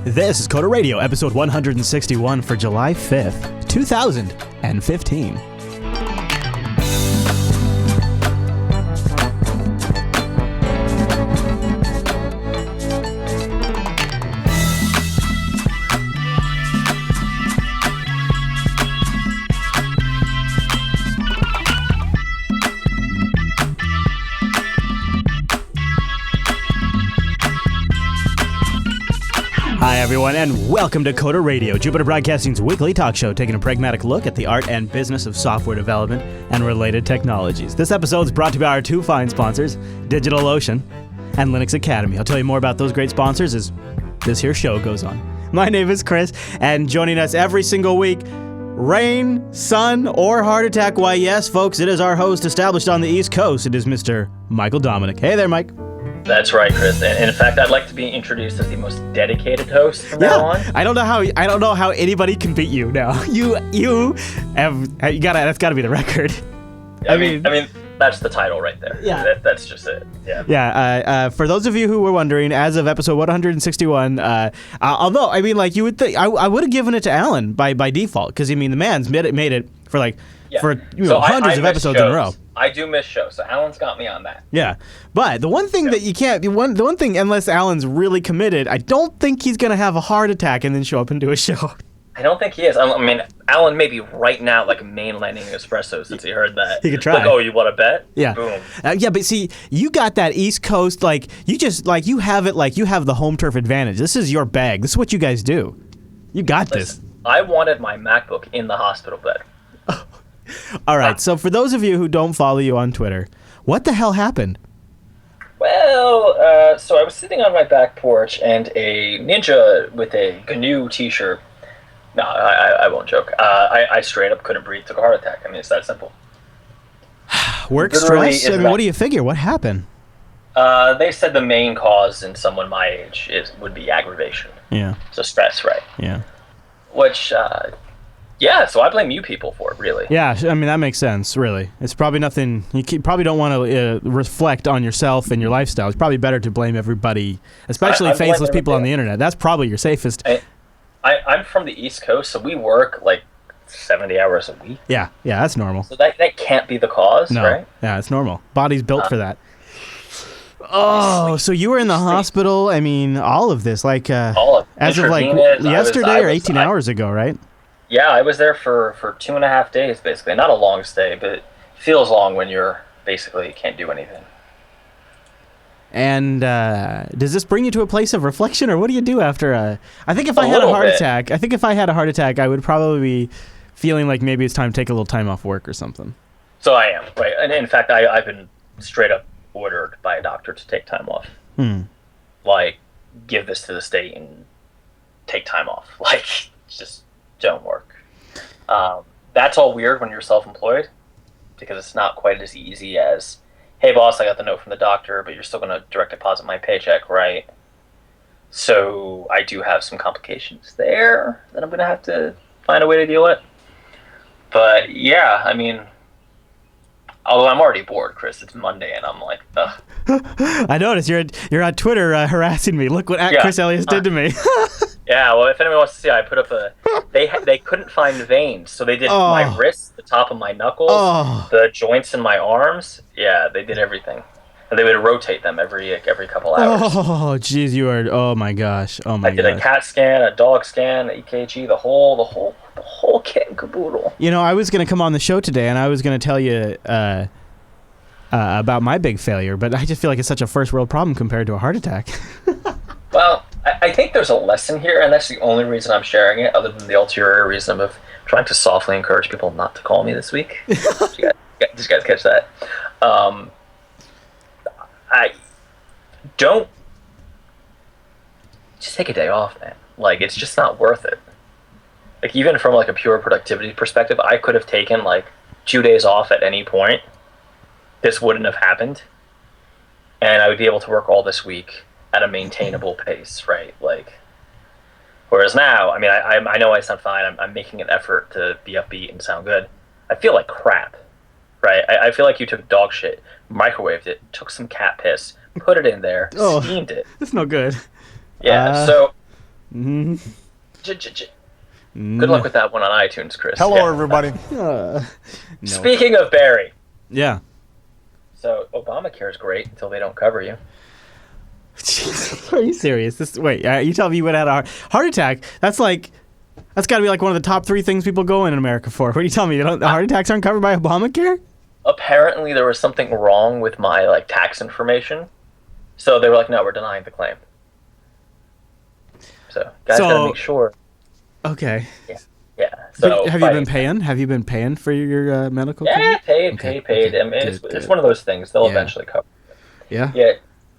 This is Coda Radio, episode 161 for July 5th, 2015. Hi everyone, and welcome to Coda Radio, Jupiter Broadcasting's weekly talk show taking a pragmatic look at the art and business of software development and related technologies. This episode is brought to you by our two fine sponsors, DigitalOcean and Linux Academy. I'll tell you more about those great sponsors as this here show goes on. My name is Chris, and joining us every single week, rain, sun, or heart attack, why yes, folks, it is our host established on the East Coast. It is Mr. Michael Dominic. Hey there, Mike. That's right, Chris. And in fact, I'd like to be introduced as the most dedicated host from now on. I don't know how anybody can beat you now. That's got to be the record. I mean, that's the title right there. Yeah. That's just it. Yeah. Yeah. For those of you who were wondering, as of episode 161, although you would think I would have given it to Alan by default, because the man's made it for hundreds of episodes in a row. I do miss shows, so Alan's got me on that. Yeah, but the one thing that you can't, the one thing, unless Alan's really committed, I don't think he's gonna have a heart attack and then show up and do a show. I don't think he is. I mean, Alan may be right now mainlining espresso since he heard that. He could try. Oh, you want to bet? Yeah. Boom. But see, you got that East Coast, you have the home turf advantage. This is your bag. This is what you guys do. You got this. I wanted my MacBook in the hospital bed. All right, so for those of you who don't follow you on Twitter, what the hell happened? Well, so I was sitting on my back porch, and a ninja with a GNU t-shirt, no, I won't joke, I straight up couldn't breathe, took a heart attack. I mean, it's that simple. Work stress? What do you figure? What happened? They said the main cause in someone my age would be aggravation. Yeah. So stress, right? Yeah. Which... yeah, so I blame you people for it, really. Yeah, that makes sense, really. It's probably nothing, probably don't want to reflect on yourself and your lifestyle. It's probably better to blame everybody, especially faceless people on the internet. That's probably your safest. I'm from the East Coast, so we work 70 hours a week. Yeah, that's normal. So that can't be the cause, right? Yeah, it's normal. Body's built for that. Oh, so you were in the hospital, all of this, all of as of yesterday or 18 hours ago, right? Yeah, I was there for 2.5 days, basically. Not a long stay, but it feels long when you can't do anything. And does this bring you to a place of reflection, or what do you do after I think if I had a heart attack, I would probably be feeling like maybe it's time to take a little time off work or something. So I am, right? And in fact, I've been straight up ordered by a doctor to take time off. Give this to the state and take time off. Just... don't work. That's all weird when you're self-employed, because it's not quite as easy as, hey boss, I got the note from the doctor, but you're still going to direct deposit my paycheck, right? So I do have some complications there that I'm going to have to find a way to deal with. But yeah, although I'm already bored, Chris, it's Monday and I'm like, ugh. I noticed you're on Twitter harassing me. Look what Chris Elias did to me. Yeah, well, if anyone wants to see, I put up they couldn't find veins, so they did my wrists, the top of my knuckles, the joints in my arms. Yeah, they did everything, and they would rotate them every couple hours. Oh, jeez, oh my gosh, I did a CAT scan, a dog scan, an EKG, the whole kit and caboodle. I was gonna come on the show today, and I was gonna tell you about my big failure, but I just feel like it's such a first world problem compared to a heart attack. Well, I think there's a lesson here, and that's the only reason I'm sharing it, other than the ulterior reason of trying to softly encourage people not to call me this week. Did you guys catch that? I don't... Just take a day off, man. It's just not worth it. Even from, a pure productivity perspective, I could have taken, 2 days off at any point. This wouldn't have happened. And I would be able to work all this week at a maintainable pace, right? Whereas now, I know I sound fine. I'm making an effort to be upbeat and sound good. I feel like crap, right? I feel like you took dog shit, microwaved it, took some cat piss, put it in there, steamed it. That's no good. Yeah, so Mm-hmm. Good luck with that one on iTunes, Chris. Hello, everybody. No. Speaking of Barry, Yeah. so Obamacare is great until they don't cover you. Are you serious? Wait, you tell me you would have had a heart attack? That's got to be like one of the top 3 things people go in America for. What are you telling me? The heart attacks aren't covered by Obamacare? Apparently, there was something wrong with my tax information, so they were like, "No, we're denying the claim." So, guys, gotta make sure. Okay. Yeah. So, have you been paying? Have you been paying for your medical? Yeah, care? paid. Okay, I mean, it's one of those things. They'll eventually cover it. Yeah. Yeah.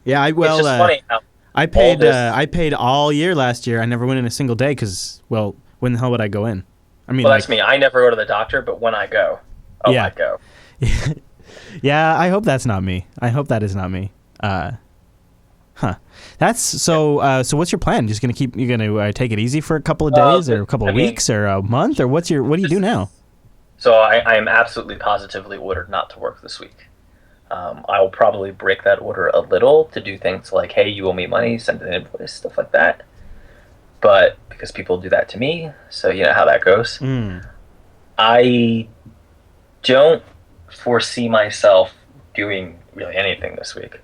Yeah. It's just funny how I paid all year last year. I never went in a single day because, well, when the hell would I go in? I mean, that's me. I never go to the doctor, but when I go, I go. Yeah, I hope that's not me. I hope that is not me. That's so. So what's your plan? You're gonna take it easy for a couple of days, or a couple of weeks, or a month, or what do you do now? So I am absolutely positively ordered not to work this week. I will probably break that order a little to do things like, hey, you owe me money, send an invoice, stuff like that. But because people do that to me, so you know how that goes. I don't foresee myself doing really anything this week.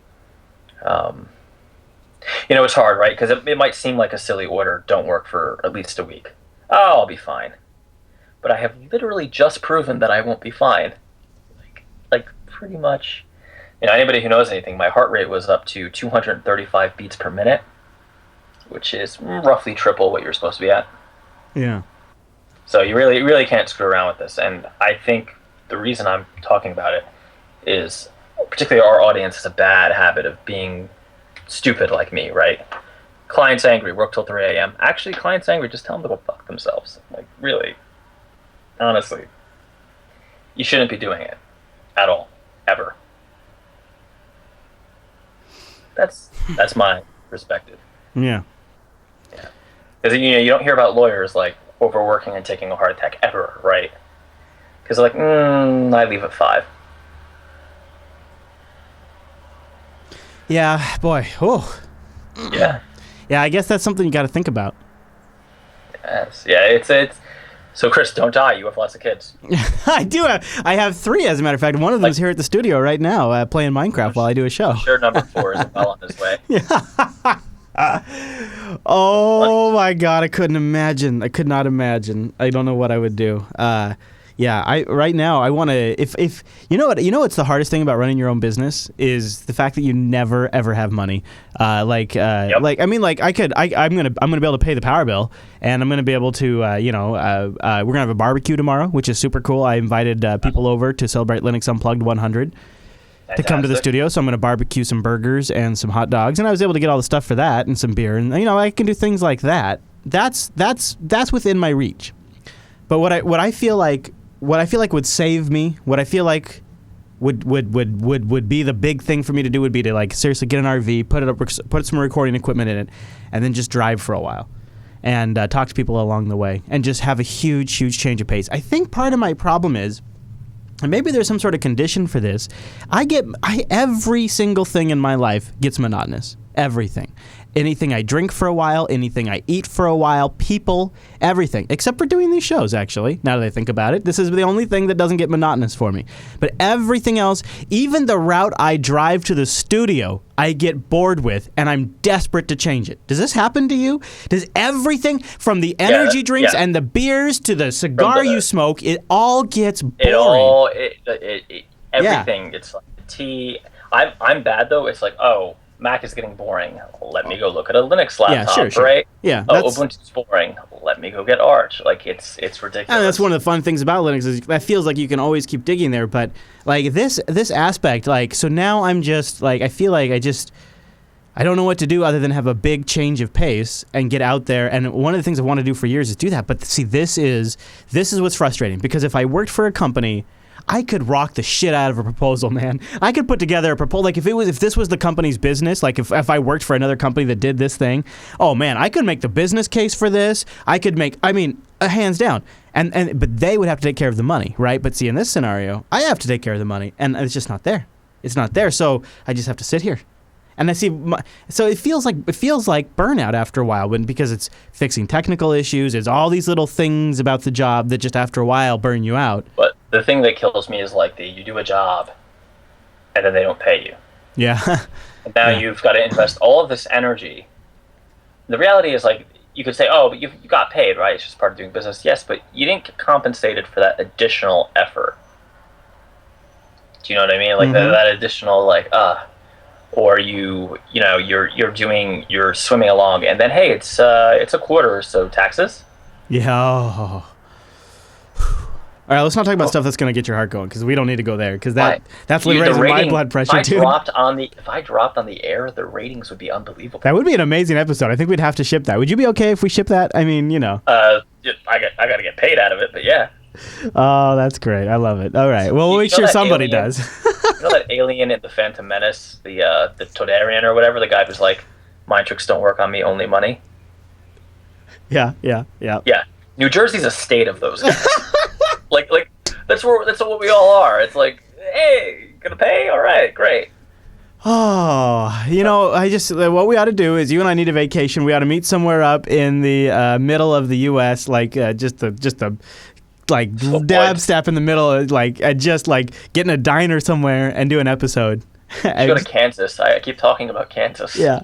It's hard, right? Because it might seem like a silly order. Don't work for at least a week. Oh, I'll be fine. But I have literally just proven that I won't be fine. Like pretty much. Anybody who knows anything, my heart rate was up to 235 beats per minute, which is roughly triple what you're supposed to be at. Yeah. So you really can't screw around with this. And I think the reason I'm talking about it is, particularly our audience has a bad habit of being stupid like me, right? Client's angry, work till 3 a.m. Actually, client's angry, just tell them to go fuck themselves. Really, honestly, you shouldn't be doing it at all, ever. That's my perspective. Yeah. Yeah. Because you don't hear about lawyers overworking and taking a heart attack ever, right? Because I leave at 5. Yeah, boy. Oh. Yeah. Yeah, I guess that's something you got to think about. Yes. Yeah. It's. So Chris, don't die. You have lots of kids. I do. I have 3, as a matter of fact. One of them's here at the studio right now, playing Minecraft while I do a show. Sure, number 4 is well on his way. Oh my God! I couldn't imagine. I could not imagine. I don't know what I would do. Yeah. Right now I want to. If you know what's the hardest thing about running your own business is the fact that you never ever have money. I'm gonna be able to pay the power bill, and I'm gonna be able to we're gonna have a barbecue tomorrow, which is super cool. I invited people over to celebrate Linux Unplugged 100. To come to the studio, so I'm going to barbecue some burgers and some hot dogs, and I was able to get all the stuff for that and some beer, and I can do things like that. That's within my reach. But what I feel like would save me, what I feel like would be the big thing for me to do would be to seriously get an RV, put some recording equipment in it, and then just drive for a while, and talk to people along the way, and just have a huge change of pace. I think part of my problem is. And maybe there's some sort of condition for this. Every single thing in my life gets monotonous. Everything. Anything I drink for a while, anything I eat for a while, people, everything. Except for doing these shows, actually, now that I think about it. This is the only thing that doesn't get monotonous for me. But everything else, even the route I drive to the studio, I get bored with, and I'm desperate to change it. Does this happen to you? Does everything, from the energy drinks and the beers to the cigar you smoke, it all gets boring? Everything. It's like tea. I'm bad, though. It's Mac is getting boring. Let me go look at a Linux laptop, right? Yeah. Ubuntu's boring. Let me go get Arch. It's ridiculous. And that's one of the fun things about Linux is that feels like you can always keep digging there. But this aspect, so now I'm just I feel like I don't know what to do other than have a big change of pace and get out there. And one of the things I want to do for years is do that. But see, this is what's frustrating, because if I worked for a company, I could rock the shit out of a proposal, man. I could put together a proposal. If this was the company's business, if I worked for another company that did this thing, oh man, I could make the business case for this. Hands down. But they would have to take care of the money, right? But see, in this scenario, I have to take care of the money, and it's just not there. It's not there, so I just have to sit here. And I see, so it feels like burnout after a while, because it's fixing technical issues. It's all these little things about the job that just after a while burn you out. But the thing that kills me is like you do a job, and then they don't pay you. Yeah. And now you've got to invest all of this energy. The reality is, like, you could say, oh, but you got paid, right? It's just part of doing business. Yes, but you didn't get compensated for that additional effort. Do you know what I mean? Like that additional, like, or you're swimming along, and then hey, it's a quarter, so taxes. Yeah. All right, let's not talk about stuff that's going to get your heart going, because we don't need to go there, because that's really raising my blood pressure too. If I dropped on the air, the ratings would be unbelievable. That would be an amazing episode. I think we'd have to ship that. Would you be okay if we ship that? I mean, I got to get paid out of it, but yeah. Oh, that's great. I love it. All right. Well, we'll make sure somebody does. You know that alien in the Phantom Menace, the Todarian or whatever, the guy who's like, mind tricks don't work on me, only money? Yeah. Yeah. New Jersey's a state of those guys. like that's what we all are. It's like, hey, gonna pay? All right, great. Oh, what we ought to do is, you and I need a vacation. We ought to meet somewhere up in the middle of the U.S., like just a dab step in the middle, just get in a diner somewhere and do an episode. Go to Kansas. I keep talking about Kansas. Yeah.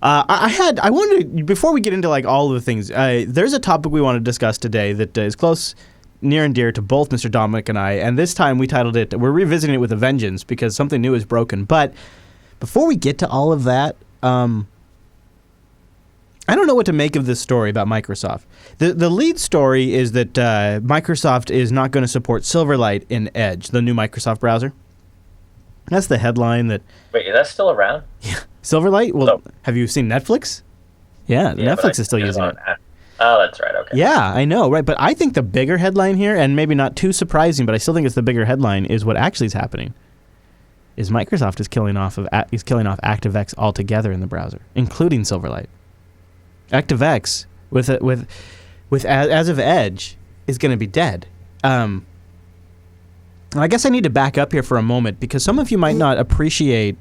I wanted to, before we get into all of the things, there's a topic we want to discuss today that is close, near and dear to both Mr. Dominic and I, and this time we titled it, we're revisiting it with a vengeance, because something new is broken. But before we get to all of that, I don't know what to make of this story about Microsoft. The lead story is that Microsoft is not going to support Silverlight in Edge, the new Microsoft browser. That's the headline that... Wait, is that still around? Yeah. Silverlight? Well, Have you seen Netflix? Yeah, Netflix is still using it. Oh, that's right, okay. Yeah, I know, right? But I think the bigger headline here, and maybe not too surprising, but I still think it's the bigger headline, is what actually is happening. Is Microsoft is killing off ActiveX altogether in the browser, including Silverlight. ActiveX with as of Edge is going to be dead. I guess I need to back up here for a moment, because some of you might not appreciate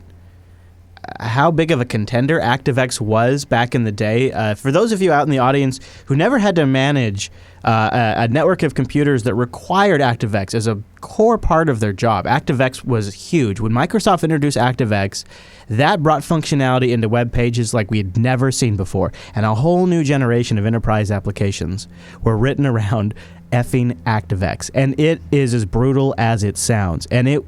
how big of a contender ActiveX was back in the day. For those of you out in the audience who never had to manage a network of computers that required ActiveX as a core part of their job, ActiveX was huge. When Microsoft introduced ActiveX, that brought functionality into web pages like we had never seen before, and a whole new generation of enterprise applications were written around effing ActiveX, and it is as brutal as it sounds. And it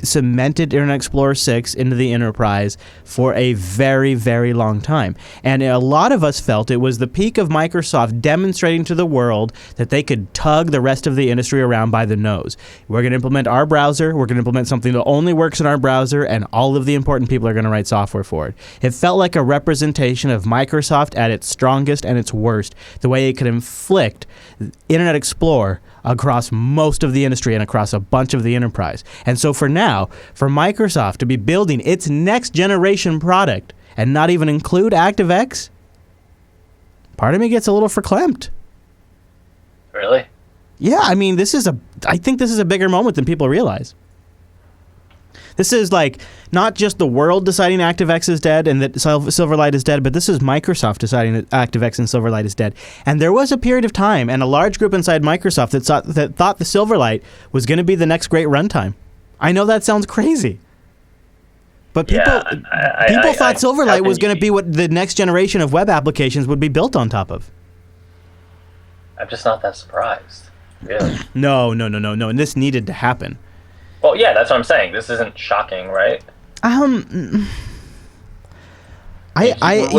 cemented Internet Explorer 6 into the enterprise for a very, very long time. And a lot of us felt it was the peak of Microsoft demonstrating to the world that they could tug the rest of the industry around by the nose. We're going to implement our browser, we're going to implement something that only works in our browser, and all of the important people are going to write software for it. It felt like a representation of Microsoft at its strongest and its worst, the way it could inflict Internet Explorer across most of the industry and across a bunch of the enterprise. And so for now, for Microsoft to be building its next generation product and not even include ActiveX, part of me gets a little verklempt. Really? Yeah, I mean, I think this is a bigger moment than people realize. This is not just the world deciding ActiveX is dead and that Silverlight is dead, but this is Microsoft deciding that ActiveX and Silverlight is dead. And there was a period of time and a large group inside Microsoft that thought the Silverlight was going to be the next great runtime. I know that sounds crazy. But people thought Silverlight was going to be what the next generation of web applications would be built on top of. I'm just not that surprised, really. No. And this needed to happen. Well, yeah, that's what I'm saying. This isn't shocking, right? You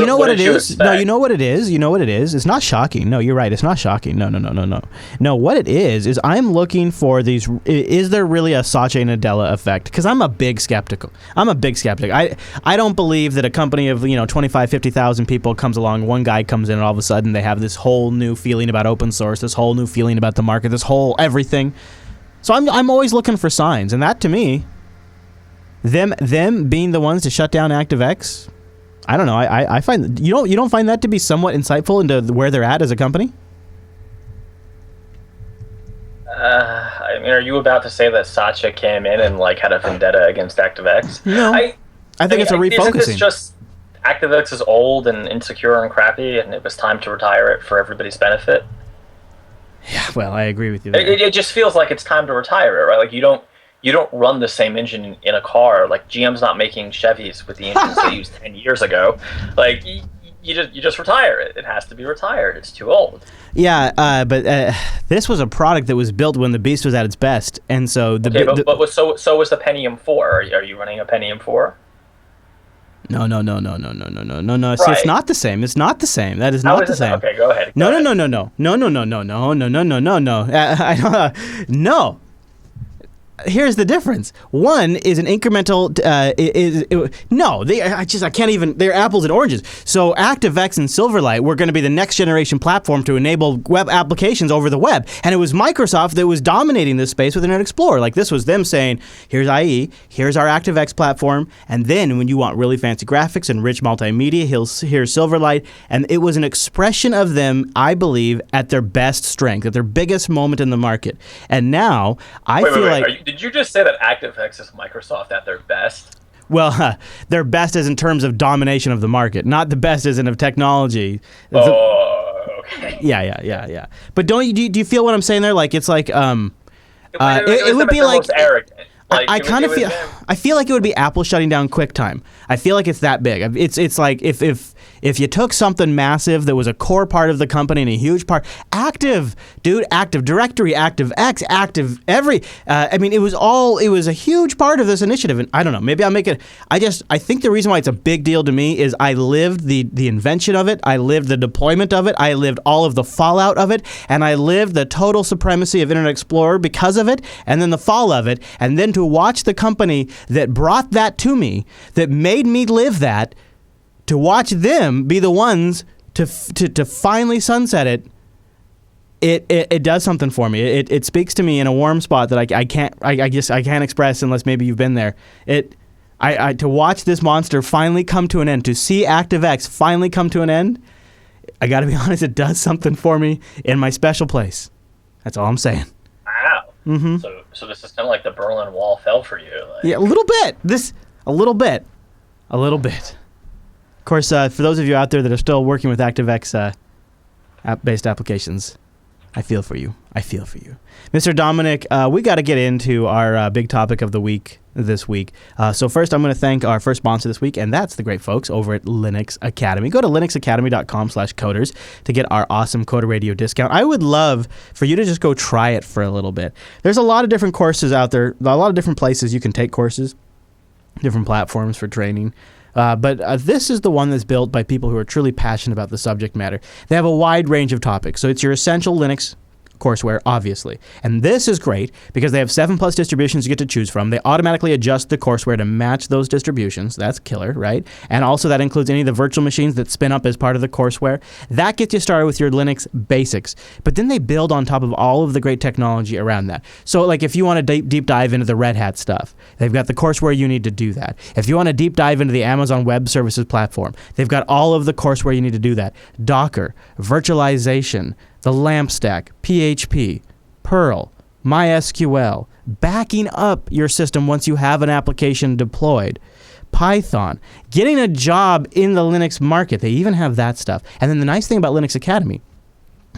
know what it is? No, you know what it is? You know what it is? It's not shocking. No, you're right. It's not shocking. No. No, what it is I'm looking for these. Is there really a Satya Nadella effect? Because I'm a big skeptic. I don't believe that a company of 25, 50,000 people comes along, one guy comes in, and all of a sudden they have this whole new feeling about open source, this whole new feeling about the market, this whole everything. So I'm always looking for signs, and that to me, them being the ones to shut down ActiveX, I don't know. I find you don't find that to be somewhat insightful into where they're at as a company? I mean, are you about to say that Satya came in and had a vendetta against ActiveX? No. I think it's a refocusing. Isn't this just ActiveX is old and insecure and crappy, and it was time to retire it for everybody's benefit? Yeah, well, I agree with you there. It just feels like it's time to retire it, right? Like you don't run the same engine in a car. Like GM's not making Chevys with the engines they used 10 years ago. Like you just retire it. It has to be retired. It's too old. Yeah, but this was a product that was built when the Beast was at its best, and so but so was the Pentium 4. Are you running a Pentium 4? No. Right. See, it's not the same. It's not the same. That is not the same. Okay, go ahead. No. No. Here's the difference. One is an incremental. I can't even. They're apples and oranges. So ActiveX and Silverlight were going to be the next generation platform to enable web applications over the web, and it was Microsoft that was dominating this space with Internet Explorer. Like this was them saying, "Here's IE, here's our ActiveX platform, and then when you want really fancy graphics and rich multimedia, here's Silverlight." And it was an expression of them, I believe, at their best strength, at their biggest moment in the market. And now I feel like. Did you just say that ActiveX is Microsoft at their best? Well, their best is in terms of domination of the market, not the best as in of technology. Okay. Yeah. But do you feel what I'm saying there? Like it's like it would be like arrogant. Like, I feel like it would be Apple shutting down QuickTime. I feel like it's that big. It's like if you took something massive that was a core part of the company and a huge part, Active Directory, ActiveX, it was a huge part of this initiative. And I don't know, maybe I'll make it. I think the reason why it's a big deal to me is I lived the invention of it, I lived the deployment of it, I lived all of the fallout of it, and I lived the total supremacy of Internet Explorer because of it, and then the fall of it, and then to watch the company that brought that to me, that made me live that, to watch them be the ones to finally sunset it, it does something for me. It speaks to me in a warm spot that I can't express unless maybe you've been there. To watch this monster finally come to an end, to see ActiveX finally come to an end, I got to be honest, it does something for me in my special place. That's all I'm saying. Wow. Mm-hmm. So this is kind of like the Berlin Wall fell for you. Like. Yeah, a little bit. A little bit. Of course, for those of you out there that are still working with ActiveX app-based applications, I feel for you. Mr. Dominic, we got to get into our big topic of the week this week. So first, I'm going to thank our first sponsor this week, and that's the great folks over at Linux Academy. Go to linuxacademy.com/coders to get our awesome Coder Radio discount. I would love for you to just go try it for a little bit. There's a lot of different courses out there, a lot of different places you can take courses, different platforms for training. But this is the one that's built by people who are truly passionate about the subject matter. They have a wide range of topics. So it's your essential Linux courseware, obviously. And this is great because they have 7+ distributions you get to choose from. They automatically adjust the courseware to match those distributions. That's killer, right? And also that includes any of the virtual machines that spin up as part of the courseware. That gets you started with your Linux basics. But then they build on top of all of the great technology around that. So like if you want to deep dive into the Red Hat stuff, they've got the courseware you need to do that. If you want to deep dive into the Amazon Web Services platform, they've got all of the courseware you need to do that. Docker, virtualization, the LAMP stack, PHP, Perl, MySQL, backing up your system once you have an application deployed, Python, getting a job in the Linux market. They even have that stuff. And then the nice thing about Linux Academy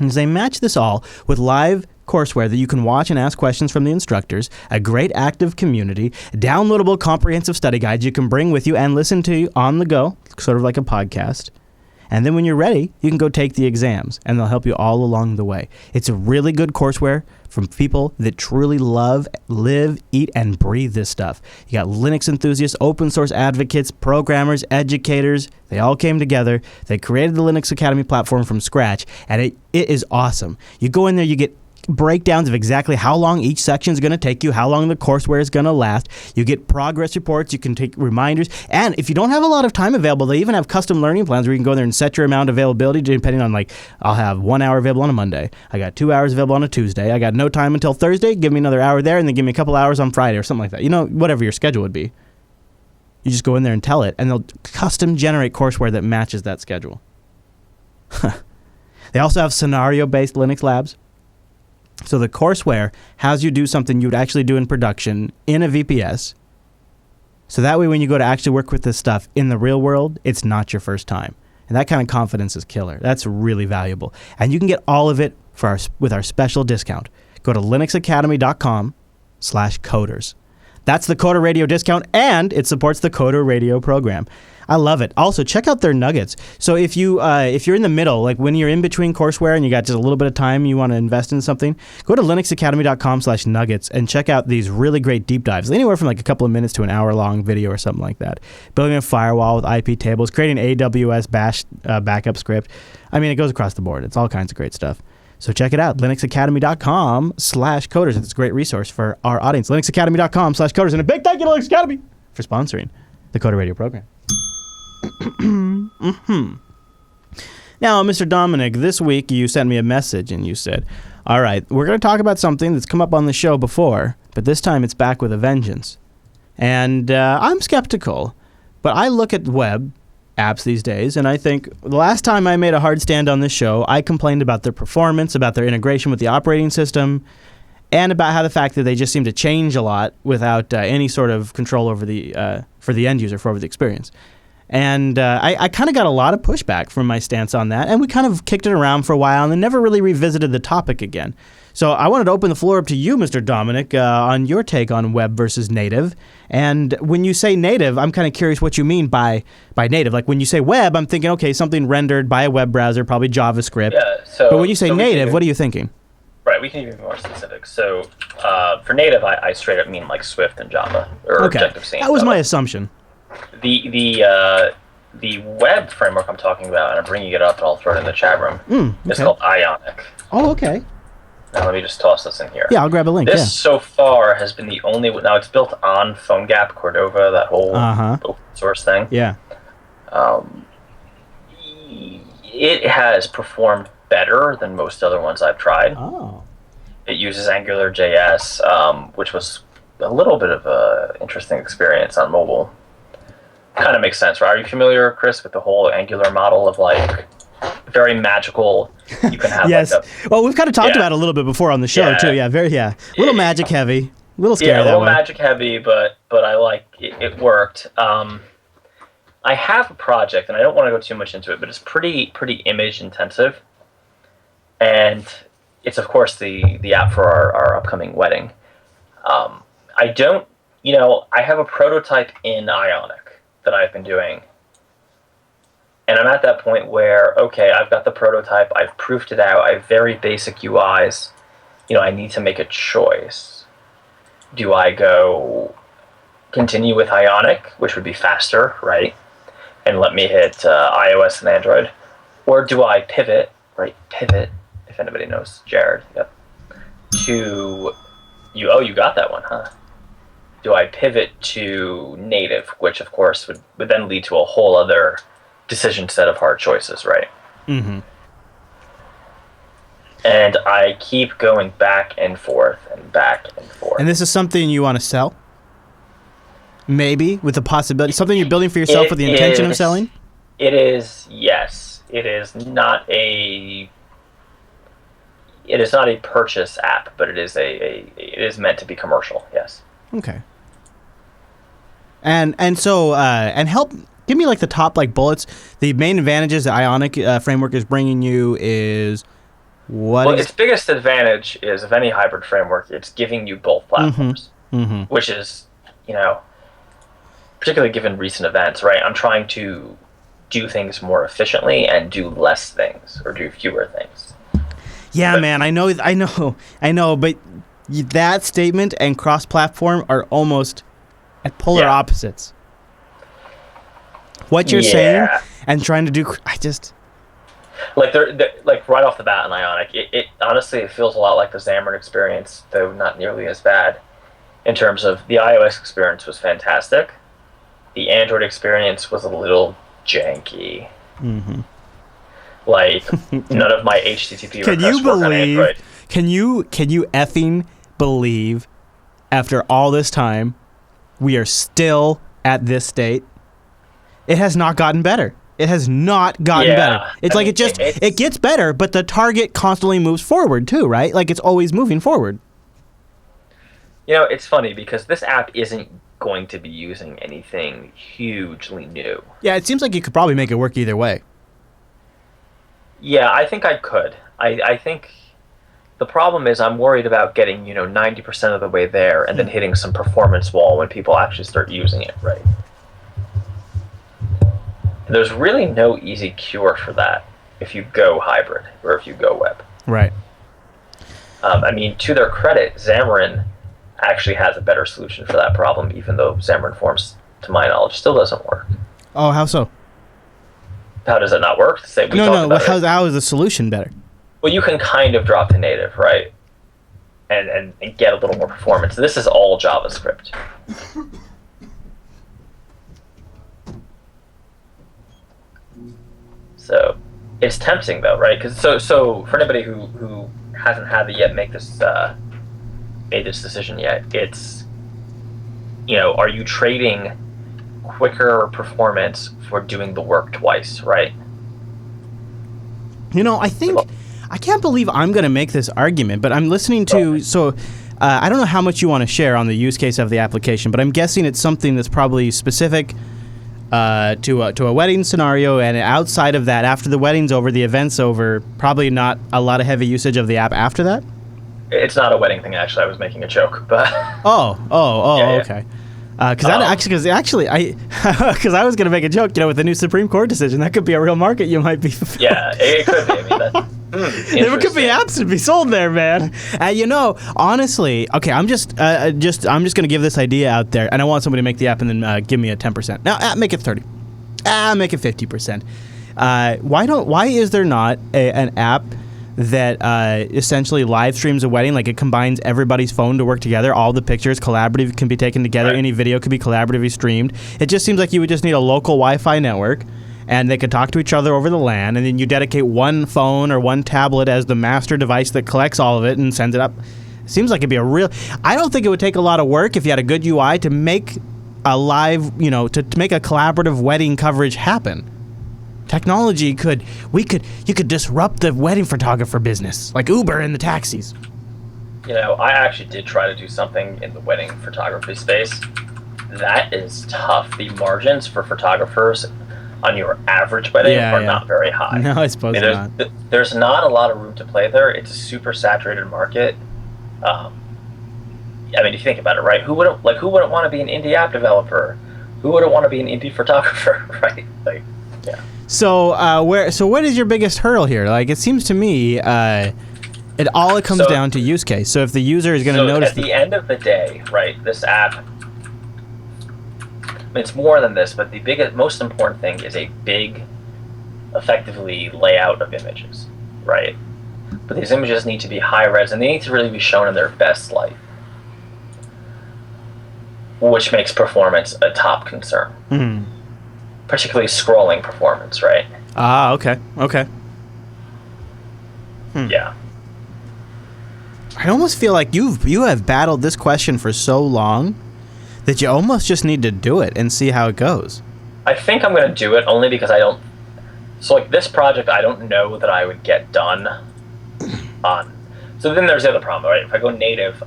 is they match this all with live courseware that you can watch and ask questions from the instructors, a great active community, downloadable comprehensive study guides you can bring with you and listen to on the go, sort of like a podcast. And then when you're ready, you can go take the exams, and they'll help you all along the way. It's a really good courseware from people that truly love, live, eat, and breathe this stuff. You got Linux enthusiasts, open source advocates, programmers, educators. They all came together. They created the Linux Academy platform from scratch, and it is awesome. You go in there, you get breakdowns of exactly how long each section is going to take you, how long the courseware is going to last. You get progress reports, you can take reminders, and if you don't have a lot of time available, they even have custom learning plans where you can go there and set your amount of availability depending on, like, I'll have 1 hour available on a Monday, I got 2 hours available on a Tuesday, I got no time until Thursday, give me another hour there, and then give me a couple hours on Friday or something like that. You know, whatever your schedule would be. You just go in there and tell it, and they'll custom generate courseware that matches that schedule. They also have scenario-based Linux labs. So the courseware has you do something you would actually do in production in a VPS. So that way when you go to actually work with this stuff in the real world, it's not your first time. And that kind of confidence is killer. That's really valuable. And you can get all of it with our special discount. Go to linuxacademy.com/coders. That's the Coder Radio discount, and it supports the Coder Radio program. I love it. Also, check out their nuggets. So if you're in the middle, like when you're in between courseware and you got just a little bit of time you want to invest in something, go to linuxacademy.com/nuggets and check out these really great deep dives, anywhere from like a couple of minutes to an hour-long video or something like that. Building a firewall with IP tables, creating an AWS bash backup script. I mean, it goes across the board. It's all kinds of great stuff. So check it out, linuxacademy.com/coders. It's a great resource for our audience. linuxacademy.com/coders. And a big thank you to Linux Academy for sponsoring the Coder Radio program. Now, Mr. Dominic, this week you sent me a message and you said, all right, we're going to talk about something that's come up on the show before, but this time it's back with a vengeance. And I'm skeptical, but I look at web apps these days, and I think the last time I made a hard stand on this show, I complained about their performance, about their integration with the operating system, and about how the fact that they just seem to change a lot without any sort of control over the for the end user, over the experience. And I kind of got a lot of pushback from my stance on that, and we kind of kicked it around for a while and then never really revisited the topic again. So I wanted to open the floor up to you, Mr. Dominic, on your take on web versus native. And when you say native, I'm kind of curious what you mean by native. Like when you say web, I'm thinking, okay, something rendered by a web browser, probably JavaScript. Yeah, but when you say native, what are you thinking? Right, we can even be more specific. So for native, I straight up mean like Swift and Java, or Objective-C. That was my assumption. The web framework I'm talking about, and I'm bringing it up, and I'll throw it in the chat room. It's called Ionic. Oh, okay. Now let me just toss this in here. Yeah, I'll grab a link. This so far has been the only. Now it's built on PhoneGap, Cordova, that whole open source thing. Yeah. It has performed better than most other ones I've tried. Oh. It uses AngularJS, which was a little bit of a interesting experience on mobile. Kind of makes sense, right? Are you familiar, Chris, with the whole Angular model of like very magical? You can have yes. like Well, we've kind of talked about it a little bit before on the show too. Yeah, a little magic heavy, a little scary. Yeah, a that little way. magic heavy, but I like it. It worked. I have a project, and I don't want to go too much into it, but it's pretty image intensive, and it's of course the app for our upcoming wedding. I have a prototype in Ionic that I've been doing. And I'm at that point where, okay, I've got the prototype, I've proofed it out, I have very basic UIs. I need to make a choice. Do I go continue with Ionic, which would be faster, right? And let me hit iOS and Android? Or do I pivot, if anybody knows Jared, yep, to, you got that one, huh? Do I pivot to native, which of course would then lead to a whole other decision set of hard choices, right? Mm-hmm. And I keep going back and forth and back and forth. And this is something you want to sell? Maybe, with the possibility, something you're building for yourself with the intention of selling? It is, yes. It is not a purchase app, but it is it is meant to be commercial, yes. Okay. And so give me like the top like bullets. The main advantages the Ionic framework is bringing you is what? Well, its biggest advantage is, of any hybrid framework, it's giving you both platforms, which is, particularly given recent events, right? I'm trying to do things more efficiently and do less things, or do fewer things. Yeah, man, I know, but that statement and cross-platform are almost at polar opposites. What you're saying and trying to do, like they're like right off the bat in Ionic, it honestly it feels a lot like the Xamarin experience, though not nearly as bad. In terms of the iOS experience was fantastic, the Android experience was a little janky. Mm-hmm. Like none of my HTTP requests work on Android. Can you effing believe, after all this time, we are still at this state? It has not gotten better. It has not gotten better. It's it gets better, but the target constantly moves forward too, right? Like it's always moving forward. It's funny because this app isn't going to be using anything hugely new. Yeah, it seems like you could probably make it work either way. Yeah, I think I could. I think the problem is I'm worried about getting, 90% of the way there and then hitting some performance wall when people actually start using it, right? And there's really no easy cure for that if you go hybrid or if you go web. Right. To their credit, Xamarin actually has a better solution for that problem, even though Xamarin Forms, to my knowledge, still doesn't work. Oh, how so? How does it not work? How is the solution better? Well, you can kind of drop to native, right? And get a little more performance. This is all JavaScript. So it's tempting, though, right? Because so for anybody who hasn't had it yet, made this decision yet, it's, are you trading quicker performance for doing the work twice, right? I can't believe I'm going to make this argument, but I'm listening to, I don't know how much you want to share on the use case of the application, but I'm guessing it's something that's probably specific to a wedding scenario, and outside of that, after the wedding's over, the event's over, probably not a lot of heavy usage of the app after that? It's not a wedding thing, actually. I was making a joke, but... Yeah. Okay. Because I was going to make a joke, with the new Supreme Court decision, that could be a real market you might be. Yeah, it could be. There could be apps to be sold there, man. Honestly, okay, I'm just going to give this idea out there, and I want somebody to make the app and then give me a 10%. Now, make it 30. Make it 50%. Why is there not an app that essentially live streams a wedding? Like, it combines everybody's phone to work together. All the pictures collaborative can be taken together. Right. Any video could be collaboratively streamed. It just seems like you would just need a local Wi-Fi network, and they could talk to each other over the LAN, and then you dedicate one phone or one tablet as the master device that collects all of it and sends it up. Seems like it'd be I don't think it would take a lot of work if you had a good UI to make a live, to make a collaborative wedding coverage happen. Technology you could disrupt the wedding photographer business, like Uber and the taxis. I actually did try to do something in the wedding photography space. That is tough. The margins for photographers on your average wedding are not very high. No, I suppose not. There's not a lot of room to play there. It's a super saturated market. If you think about it, right? Who wouldn't want to be an indie app developer? Who wouldn't want to be an indie photographer, right? Yeah. So what is your biggest hurdle here? It seems to me it comes down to use case. So if the user is going to notice... at the end of the day, right, this app, it's more than this, but the most important thing is a big, effectively, layout of images, right? But these images need to be high-res, and they need to really be shown in their best light, which makes performance a top concern. Mm-hmm. Particularly scrolling performance, right? Okay. Yeah. I almost feel like you have battled this question for so long that you almost just need to do it and see how it goes. I think I'm going to do it only because I don't... So, this project, I don't know that I would get done on. So then there's the other problem, right? If I go native,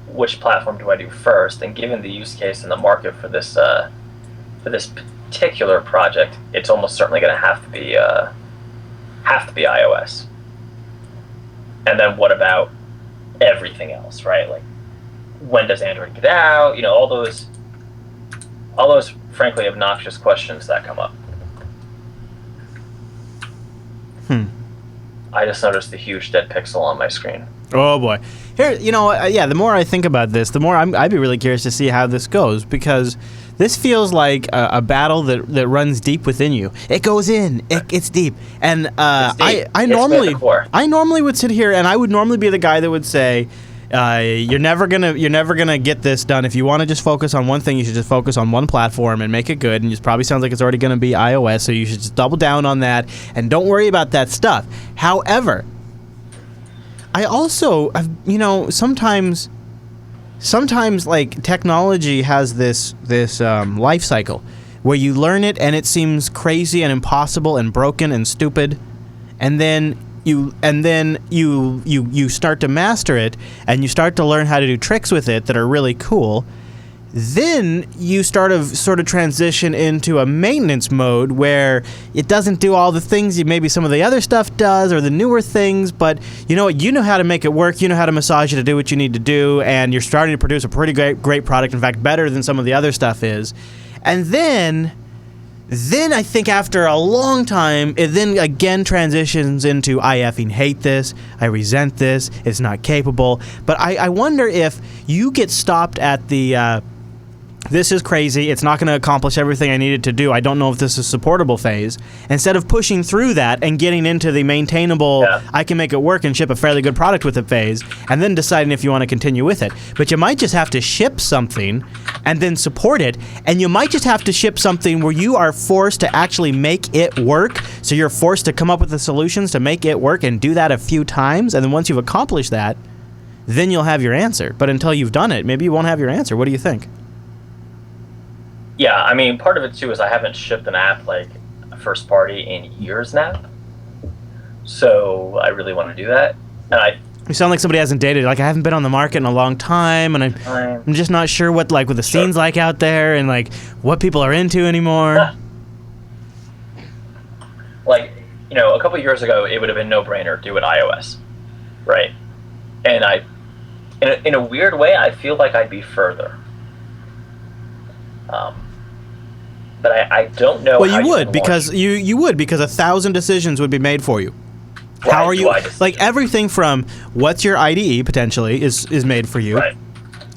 which platform do I do first? And given the use case and the market for this particular project, it's almost certainly going to have to be iOS. And then what about everything else, right? When does Android get out? All those frankly obnoxious questions that come up. I just noticed the huge dead pixel on my screen. Oh boy. Here, the more I think about this, the more I'd be really curious to see how this goes, because this feels like a battle that runs deep within you. It goes in. It's deep. And it's deep. I normally would sit here, and I would normally be the guy that would say, you're never gonna get this done. If you want to just focus on one thing, you should just focus on one platform and make it good. And it probably sounds like it's already gonna be iOS, so you should just double down on that and don't worry about that stuff. However, I also, sometimes technology has this life cycle where you learn it and it seems crazy and impossible and broken and stupid, and then you start to master it and you start to learn how to do tricks with it that are really cool. then you sort of transition into a maintenance mode where it doesn't do all the things maybe some of the other stuff does or the newer things, but you know what? You know how to make it work. You know how to massage it to do what you need to do, and you're starting to produce a pretty great product, in fact, better than some of the other stuff is. And then I think after a long time, it then again transitions into, I effing hate this, I resent this, it's not capable. But I wonder if you get stopped at the, this is crazy, it's not going to accomplish everything I needed to do, I don't know if this is supportable phase, instead of pushing through that and getting into the maintainable, I can make it work and ship a fairly good product with it phase, and then deciding if you want to continue with it. But you might just have to ship something and then support it, and you might just have to ship something where you are forced to actually make it work, so you're forced to come up with the solutions to make it work and do that a few times, and then once you've accomplished that, then you'll have your answer. But until you've done it, maybe you won't have your answer. What do you think? Yeah, I mean, part of it too is I haven't shipped an app like a first party in years now, so I really want to do that. And you sound like somebody hasn't dated. Like, I haven't been on the market in a long time, and I'm just not sure what the scene's like out there, and like what people are into anymore. Like, you know, a couple years ago, it would have been no-brainer, do it iOS, right? And in a weird way, I feel like I'd be further. But I don't know. Well, you would, because you would, because 1,000 decisions would be made for you. Right, how are you, like everything from what's your IDE potentially is made for you, right,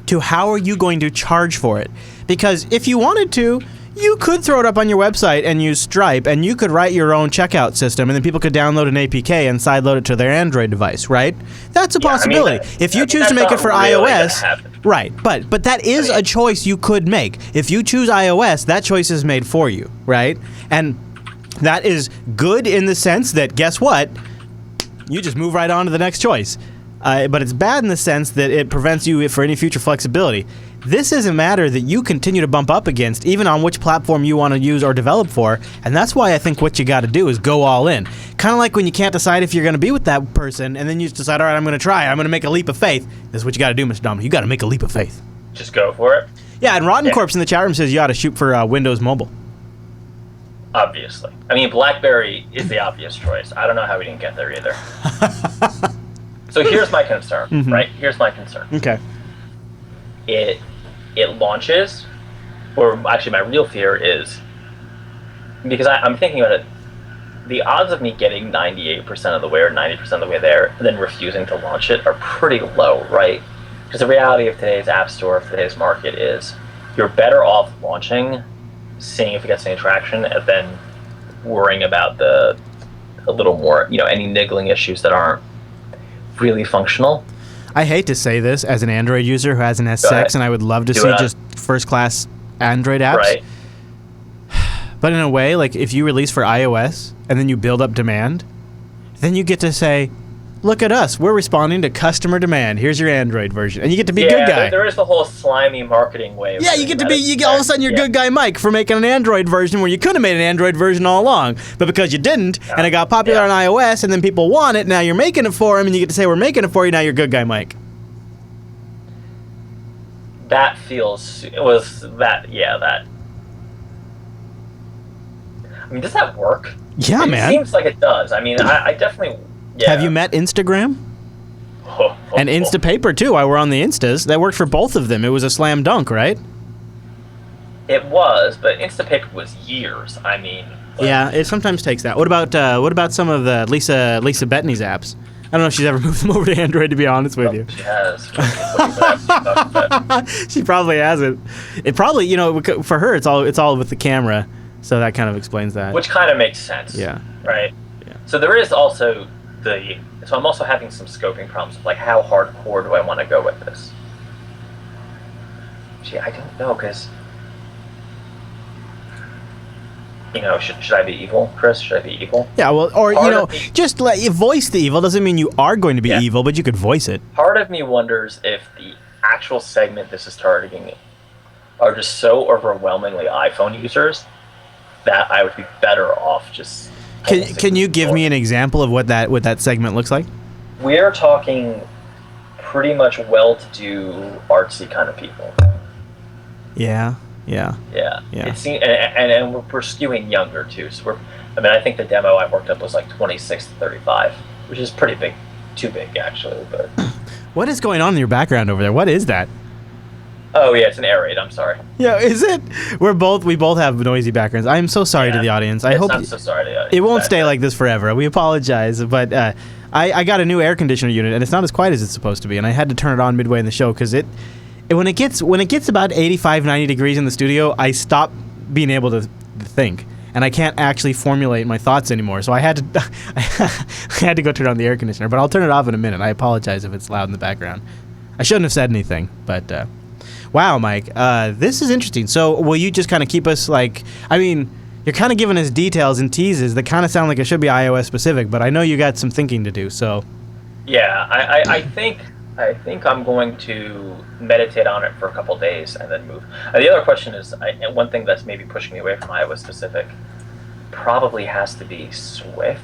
to how are you going to charge for it? Because if you wanted to, you could throw it up on your website and use Stripe, and you could write your own checkout system, and then people could download an APK and sideload it to their Android device, right? That's a possibility. I mean, if you choose to make it for iOS, right? But that is a choice you could make. If you choose iOS, that choice is made for you, right? And that is good in the sense that, guess what? You just move right on to the next choice. But it's bad in the sense that it prevents you for any future flexibility. This is a matter that you continue to bump up against, even on which platform you want to use or develop for, and that's why I think what you got to do is go all in. Kind of like when you can't decide if you're going to be with that person, and then you just decide, all right, I'm going to try, I'm going to make a leap of faith. This is what you got to do, Mr. Dominic. You got to make a leap of faith. Just go for it. Yeah, and Rotten Corpse in the chat room says you ought to shoot for Windows Mobile. Obviously. I mean, BlackBerry is the obvious choice. I don't know how we didn't get there either. So here's my concern, right? Here's my concern. Okay. It launches, or actually my real fear is, because I'm thinking about it, the odds of me getting 98% of the way or 90% of the way there and then refusing to launch it are pretty low, right? Because the reality of today's app store, of today's market is you're better off launching, seeing if it gets any traction, and then worrying about a little more, you know, any niggling issues that aren't really functional. I hate to say this as an Android user who has an S6, and I would love to see just first-class Android apps. Right. But in a way, like if you release for iOS and then you build up demand, then you get to say, look at us, we're responding to customer demand. Here's your Android version. And you get to be good guy. There is the whole slimy marketing way of you get to be, all of a sudden you're good guy Mike for making an Android version where you could have made an Android version all along. But because you didn't, and it got popular on iOS, and then people want it, now you're making it for them, and you get to say, we're making it for you, now you're good guy Mike. That I mean, does that work? Yeah, man. It seems like it does. I mean, I definitely... Yeah. Have you met Instagram? And Instapaper, too. I were on the Instas. That worked for both of them. It was a slam dunk, right? It was, but Instapaper was years. I mean... Yeah, it sometimes takes that. What about some of the Lisa Bettany's apps? I don't know if she's ever moved them over to Android, to be honest with you. She has. She probably hasn't. It probably, you know, for her, it's all with the camera, so that kind of explains that. Which kind of makes sense. Yeah. Right? Yeah. So there is also so I'm also having some scoping problems of, like, how hardcore do I want to go with this? Gee, I don't know, because... You know, should I be evil, Chris? Should I be evil? Yeah, well, or, you know, just let you voice the evil. Doesn't mean you are going to be evil, but you could voice it. Part of me wonders if the actual segment this is targeting are just so overwhelmingly iPhone users that I would be better off just... Can you give me an example of what that segment looks like? We're talking pretty much well-to-do, artsy kind of people. Yeah. Yeah. Yeah. It seems, and we're skewing younger too. So I think the demo I worked up was like 26 to 35, which is pretty big, too big actually. But What is going on in your background over there? What is that? oh yeah, it's an air raid. I'm sorry. Yeah, is it? We both have noisy backgrounds. I'm so sorry to the audience. I hope I'm so sorry to the audience. it won't stay like this forever. We apologize, but I got a new air conditioner unit, and it's not as quiet as it's supposed to be, and I had to turn it on midway in the show because when it gets about 85, 90 degrees in the studio, I stop being able to think, and I can't actually formulate my thoughts anymore. So I had to go turn on the air conditioner, but I'll turn it off in a minute. I apologize if it's loud in the background. I shouldn't have said anything, but wow, Mike, this is interesting. So will you just kind of keep us you're kind of giving us details and teases that kind of sound like it should be iOS specific, but I know you got some thinking to do. So yeah, I think I'm going to meditate on it for a couple days and then move. The other question is, and one thing that's maybe pushing me away from iOS specific probably has to be Swift,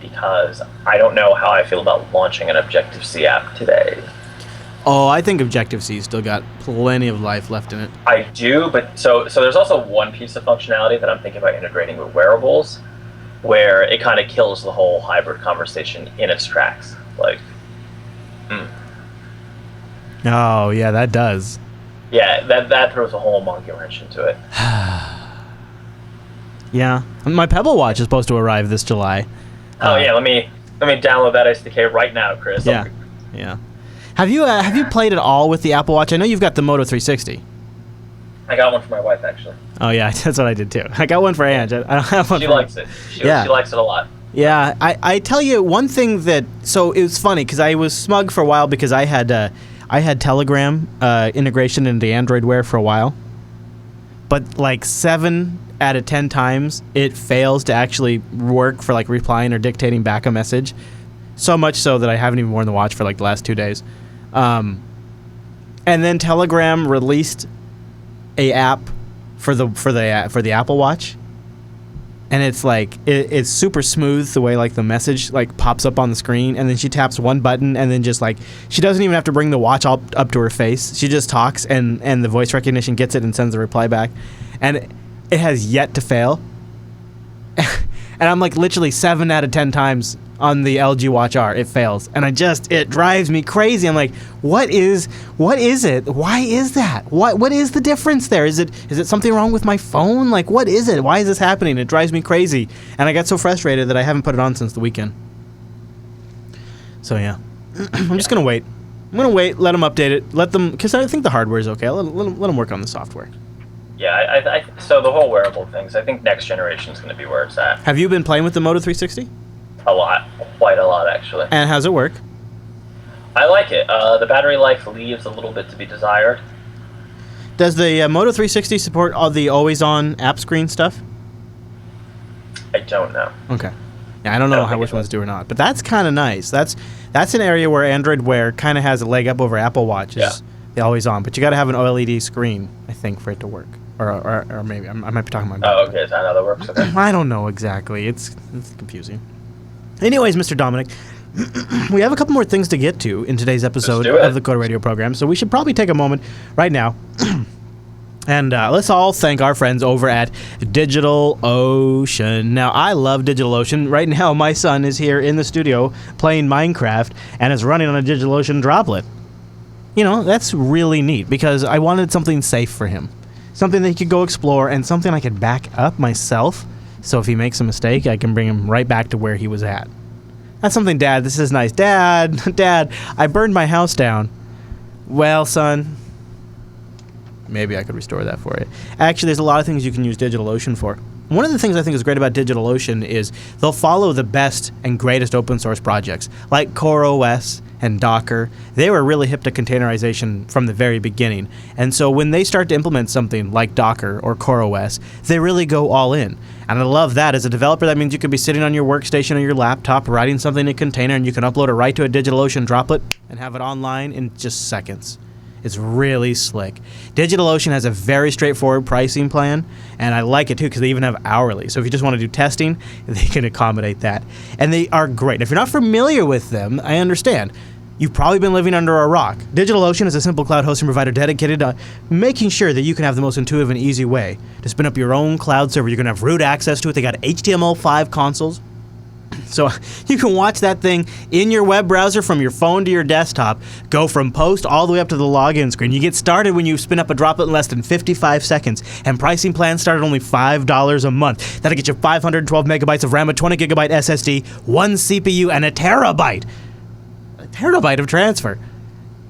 because I don't know how I feel about launching an Objective-C app today. Oh, I think Objective-C still got plenty of life left in it. I do, but so there's also one piece of functionality that I'm thinking about integrating with Wearables, where it kind of kills the whole hybrid conversation in its tracks. Like, Oh, yeah, that does. yeah, that throws a whole monkey wrench into it. Yeah. My Pebble Watch is supposed to arrive this July. Oh yeah, let me download that SDK right now, Chris. Yeah. Yeah. Have you played at all with the Apple Watch? I know you've got the Moto 360. I got one for my wife, actually. Oh, yeah, that's what I did, too. I got one for Ange. I don't have one She for likes it. She likes it a lot. Yeah, I tell you one thing so it was funny because I was smug for a while because I had Telegram integration into Android Wear for a while, but like 7 out of 10 times it fails to actually work for like replying or dictating back a message. So much so that I haven't even worn the watch for like the last 2 days. And then Telegram released a app for the Apple Watch. And it's like it's super smooth the way like the message like pops up on the screen, and then she taps one button, and then just like she doesn't even have to bring the watch up to her face. She just talks, and the voice recognition gets it and sends the reply back, and it has yet to fail. And I'm like literally 7 out of 10 times on the LG Watch R it fails, and it drives me crazy. I'm like, what is it? Why is that? What is the difference there? Is it something wrong with my phone? Like, what is it? Why is this happening? It drives me crazy, and I got so frustrated that I haven't put it on since the weekend. So yeah, I'm just gonna wait. Let them update it. Let them, because I think the hardware is okay. Let them work on the software. Yeah, so the whole wearable things, I think next generation is going to be where it's at. Have you been playing with the Moto 360? A lot, quite a lot actually. And how's it work? I like it. The battery life leaves a little bit to be desired. Does the Moto 360 support all the always-on app screen stuff? I don't know. Okay. Yeah, I don't know which ones do or not, but that's kind of nice. That's an area where Android Wear kind of has a leg up over Apple Watch. Is the always-on, but you got to have an OLED screen, I think, for it to work. Or maybe I might be talking about. Oh, okay. Is that how that works? Okay. I don't know exactly. It's confusing. Anyways, Mr. Dominic, we have a couple more things to get to in today's episode of the Coder Radio program, so we should probably take a moment right now and let's all thank our friends over at DigitalOcean. Now, I love DigitalOcean. Right now, my son is here in the studio playing Minecraft and is running on a DigitalOcean droplet. You know, that's really neat because I wanted something safe for him. Something that he could go explore, and something I could back up myself, so if he makes a mistake, I can bring him right back to where he was at. That's something, Dad. This is nice. Dad, I burned my house down. Well, son, maybe I could restore that for you. Actually, there's a lot of things you can use DigitalOcean for. One of the things I think is great about DigitalOcean is they'll follow the best and greatest open source projects, like CoreOS and Docker. They were really hip to containerization from the very beginning. And so when they start to implement something like Docker or CoreOS, they really go all in. And I love that. As a developer, that means you could be sitting on your workstation or your laptop writing something in a container, and you can upload it right to a DigitalOcean droplet and have it online in just seconds. It's really slick. DigitalOcean has a very straightforward pricing plan, and I like it too because they even have hourly. So if you just want to do testing, they can accommodate that. And they are great. If you're not familiar with them, I understand. you've probably been living under a rock. DigitalOcean is a simple cloud hosting provider dedicated to making sure that you can have the most intuitive and easy way to spin up your own cloud server. You're going to have root access to it. They got HTML5 consoles. So you can watch that thing in your web browser from your phone to your desktop, go from post all the way up to the login screen. You get started when you spin up a droplet in less than 55 seconds, and pricing plans start at only $5 a month. That'll get you 512 megabytes of RAM, a 20 gigabyte SSD, 1 CPU, and a terabyte of transfer.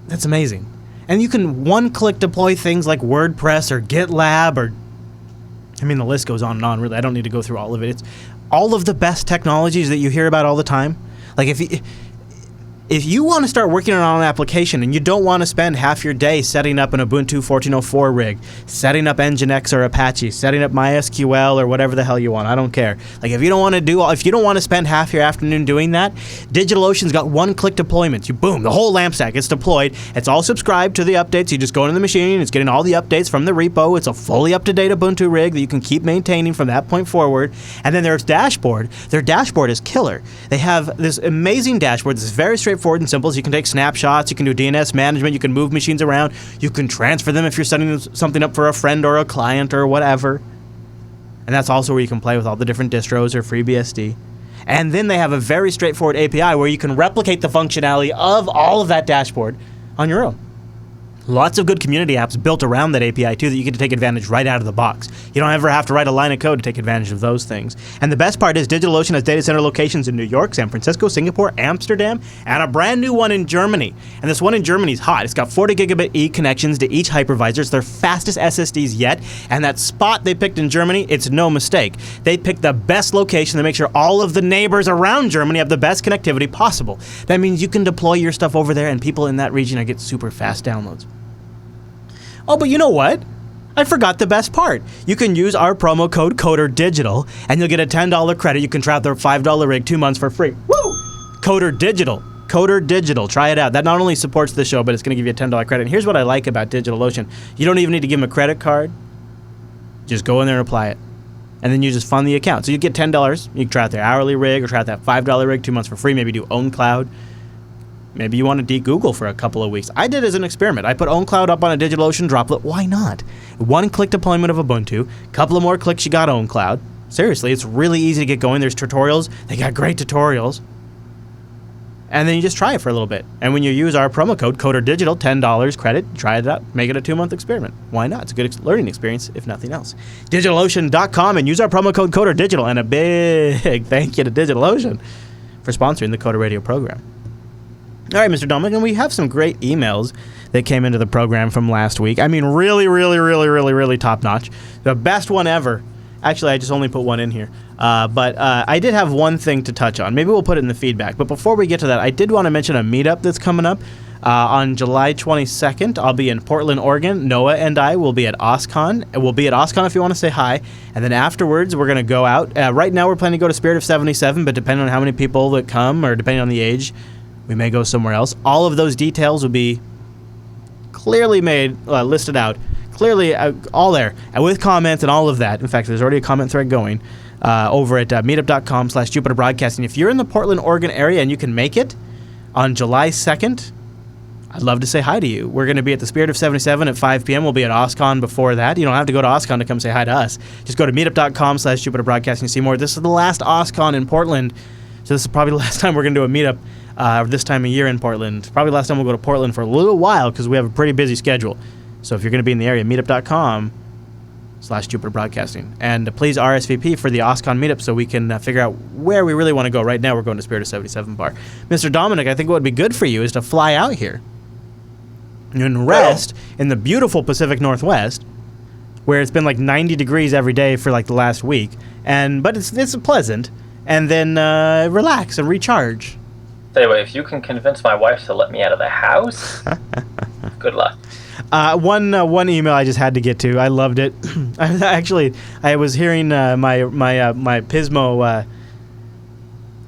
That's amazing. And you can one-click deploy things like WordPress or GitLab or, I mean, the list goes on and on, really. I don't need to go through all of it. It's all of the best technologies that you hear about all the time. Like if you want to start working on an application and you don't want to spend half your day setting up an Ubuntu 14.04 rig, setting up Nginx or Apache, setting up MySQL or whatever the hell you want, I don't care. Like if you don't want to spend half your afternoon doing that, DigitalOcean's got one-click deployments. You boom, the whole LAMP stack gets deployed. It's all subscribed to the updates. You just go into the machine, it's getting all the updates from the repo. It's a fully up-to-date Ubuntu rig that you can keep maintaining from that point forward. And then their dashboard is killer. They have this amazing dashboard that's very straightforward and simple. So you can take snapshots, you can do DNS management, you can move machines around, you can transfer them if you're setting something up for a friend or a client or whatever. And that's also where you can play with all the different distros or FreeBSD. And then they have a very straightforward API where you can replicate the functionality of all of that dashboard on your own. Lots of good community apps built around that API too that you get to take advantage right out of the box. You don't ever have to write a line of code to take advantage of those things. And the best part is DigitalOcean has data center locations in New York, San Francisco, Singapore, Amsterdam, and a brand new one in Germany. And this one in Germany is hot. It's got 40 gigabit E connections to each hypervisor. It's their fastest SSDs yet. And that spot they picked in Germany, it's no mistake. They picked the best location to make sure all of the neighbors around Germany have the best connectivity possible. That means you can deploy your stuff over there and people in that region are getting super fast downloads. Oh, but you know what? I forgot the best part. You can use our promo code CODERDIGITAL, and you'll get a $10 credit. You can try out their $5 rig 2 months for free. Woo! CODERDIGITAL. Try it out. That not only supports the show, but it's going to give you a $10 credit. And here's what I like about DigitalOcean. You don't even need to give them a credit card. Just go in there and apply it. And then you just fund the account. So you get $10. You can try out their hourly rig or try out that $5 rig 2 months for free. Maybe do OwnCloud. Maybe you want to de-Google for a couple of weeks. I did as an experiment. I put OwnCloud up on a DigitalOcean droplet. Why not? One-click deployment of Ubuntu. Couple of more clicks, you got OwnCloud. Seriously, it's really easy to get going. There's tutorials. They got great tutorials. And then you just try it for a little bit. And when you use our promo code, CODERDIGITAL, $10 credit, try it out. Make it a 2-month experiment. Why not? It's a good learning experience, if nothing else. DigitalOcean.com and use our promo code CODERDIGITAL. And a big thank you to DigitalOcean for sponsoring the Coder Radio program. All right, Mr. Dominic, and we have some great emails that came into the program from last week. I mean, really top-notch. The best one ever. Actually, I just only put one in here. But I did have one thing to touch on. Maybe we'll put it in the feedback. But before we get to that, I did want to mention a meetup that's coming up. On July 22nd, I'll be in Portland, Oregon. Noah and I will be at OSCON. We'll be at OSCON if you want to say hi. And then afterwards, we're going to go out. Right now, we're planning to go to Spirit of 77, but depending on how many people that come or depending on the age, we may go somewhere else. All of those details will be clearly listed out, clearly all there, and with comments and all of that. In fact, there's already a comment thread going over at meetup.com/Jupiter Broadcasting. If you're in the Portland, Oregon area and you can make it on July 2nd, I'd love to say hi to you. We're going to be at the Spirit of 77 at 5 p.m. We'll be at OSCON before that. You don't have to go to OSCON to come say hi to us. Just go to meetup.com/Jupiter Broadcasting to see more. This is the last OSCON in Portland, so this is probably the last time we're going to do a meetup this time of year in Portland. Probably last time we'll go to Portland for a little while because we have a pretty busy schedule. So if you're going to be in the area, meetup.com/Jupiter Broadcasting. And please RSVP for the OSCON meetup so we can figure out where we really want to go. Right now we're going to Spirit of 77 Bar. Mr. Dominic, I think what would be good for you is to fly out here and rest in the beautiful Pacific Northwest where it's been like 90 degrees every day for like the last week. But it's pleasant. And then relax and recharge. Anyway, if you can convince my wife to let me out of the house, good luck. One email I just had to get to. I loved it. I was hearing my Pismo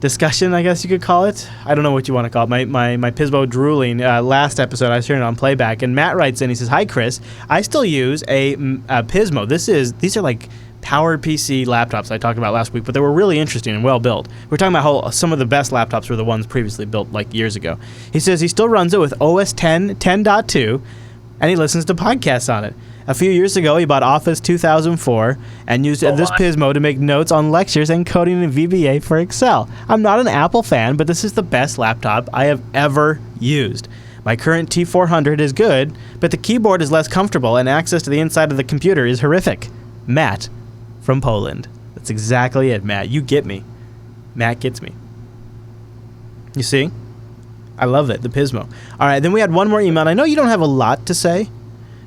discussion, I guess you could call it. I don't know what you want to call it. My Pismo drooling last episode. I was hearing it on playback, and Matt writes in. He says, "Hi Chris, I still use a Pismo. These are like PowerPC laptops I talked about last week, but they were really interesting and well built. We're talking about how some of the best laptops were the ones previously built like years ago. He says he still runs it with OS 10, 10.2, and he listens to podcasts on it. A few years ago, he bought Office 2004 and used this Pismo to make notes on lectures and coding in VBA for Excel. I'm not an Apple fan, but this is the best laptop I have ever used. My current T400 is good, but the keyboard is less comfortable and access to the inside of the computer is horrific. Matt from Poland. That's exactly it, Matt. You get me. Matt gets me. You see? I love it, the Pismo. All right, then we had one more email. I know you don't have a lot to say,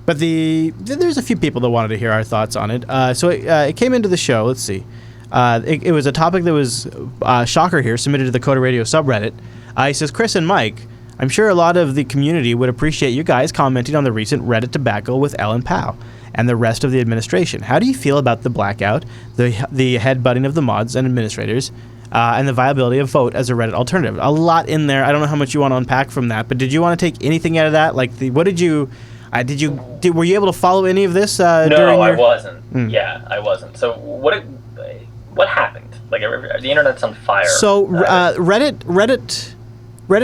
but there's a few people that wanted to hear our thoughts on it. So it came into the show. Let's see. It was a topic that was, shocker here, submitted to the Coder Radio subreddit. He says, Chris and Mike, I'm sure a lot of the community would appreciate you guys commenting on the recent Reddit debacle with Ellen Pao and the rest of the administration. How do you feel about the blackout, the headbutting of the mods and administrators, and the viability of vote as a Reddit alternative? A lot in there. I don't know how much you want to unpack from that, but did you want to take anything out of that? Like, what did you... were you able to follow any of this? No, I wasn't. Yeah, I wasn't. So what happened? Like the internet's on fire. So Reddit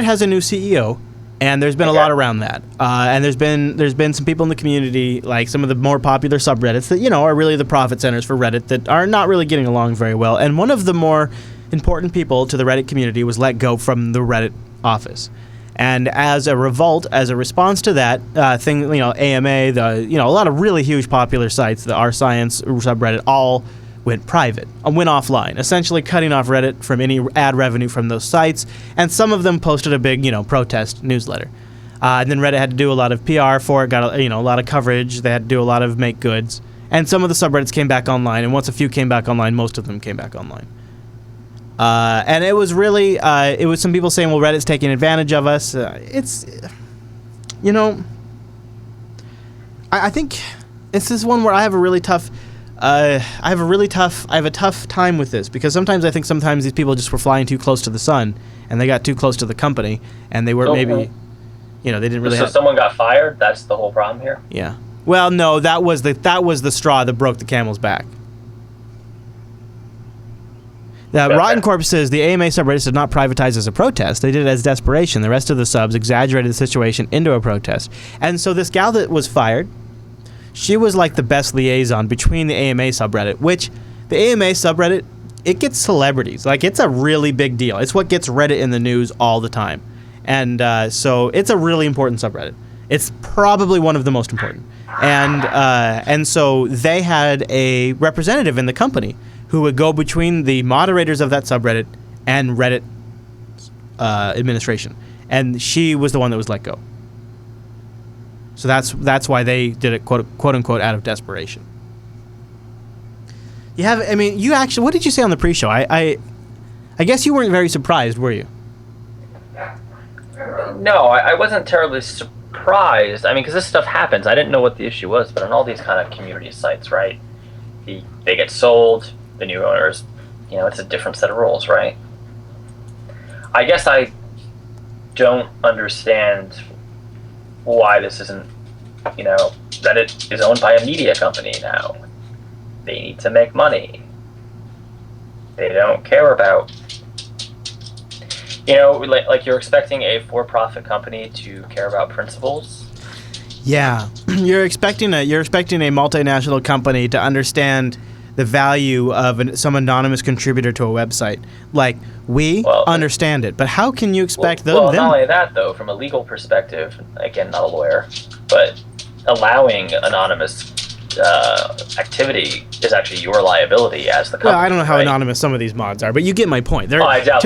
has a new CEO, and there's been a lot around that. And there's been some people in the community, like some of the more popular subreddits that are really the profit centers for Reddit that are not really getting along very well. And one of the more important people to the Reddit community was let go from the Reddit office. And as a revolt, as a response to that AMA, a lot of really huge popular sites, the R Science subreddit, all went private, went offline, essentially cutting off Reddit from any ad revenue from those sites. And some of them posted a big, protest newsletter. And then Reddit had to do a lot of PR for it, got a lot of coverage. They had to do a lot of make goods. And some of the subreddits came back online. And once a few came back online, most of them came back online. And it was really, it was some people saying, well, Reddit's taking advantage of us. I think this is one where I have a tough time with this, because sometimes I think these people just were flying too close to the sun and they got too close to the company and they weren't they didn't really So someone got fired? That's the whole problem here? Yeah. Well, no, that was the straw that broke the camel's back. Rotten Corp says the AMA subreddit did not privatize as a protest. They did it as desperation. The rest of the subs exaggerated the situation into a protest. And so this gal that was fired, she was like the best liaison between the AMA subreddit, which the AMA subreddit, it gets celebrities. Like, it's a really big deal. It's what gets Reddit in the news all the time. And so it's a really important subreddit. It's probably one of the most important. And so they had a representative in the company who would go between the moderators of that subreddit and Reddit administration. And she was the one that was let go. So that's why they did it, quote unquote, out of desperation. What did you say on the pre-show? I guess you weren't very surprised, were you? No, I wasn't terribly surprised. I mean, because this stuff happens. I didn't know what the issue was, but on all these kind of community sites, right, they get sold. The new owners, it's a different set of rules, right? I guess I don't understand why this isn't, Reddit is owned by a media company now. They need to make money. They don't care about, like you're expecting a for-profit company to care about principles. Yeah, you're expecting a multinational company to understand the value of some anonymous contributor to a website. Like, we understand it, but how can you expect them? Well, not only that, though, from a legal perspective, again, not a lawyer, but allowing anonymous activity is actually your liability as the company. Well, I don't know how anonymous some of these mods are, but you get my point. I doubt